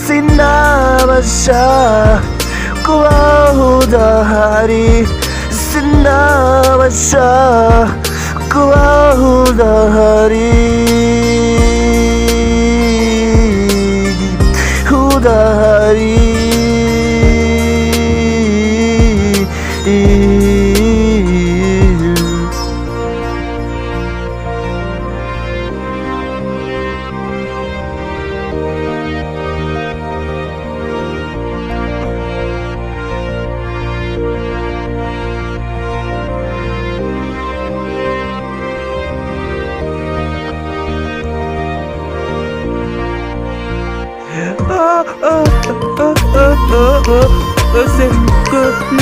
Sinabasha kubaho udahari, sinabasha kubaho udahari, udahari.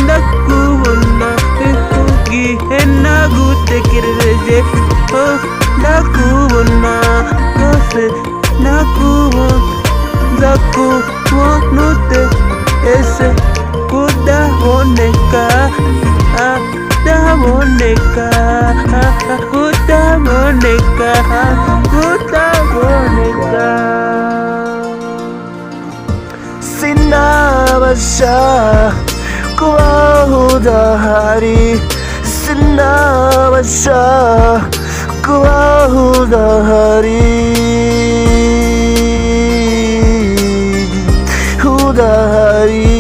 Nakubona igihe nagutekereje, nakubona rwose, nakubona nzakubona ute, ese kudaboneka, kudaboneka, kudaboneka, kudaboneka. Sinabasha kubaho udahari, sinabasha kubaho udahari, udahari.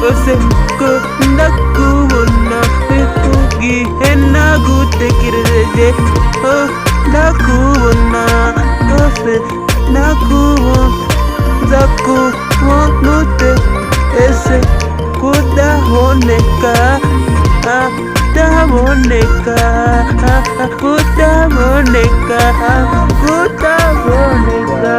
Ose ko nakubona igihe nagutekereje, nakubona rwose, nakubona nzakubona ute, ese kudaboneka, kudaboneka, kudaboneka, kudaboneka.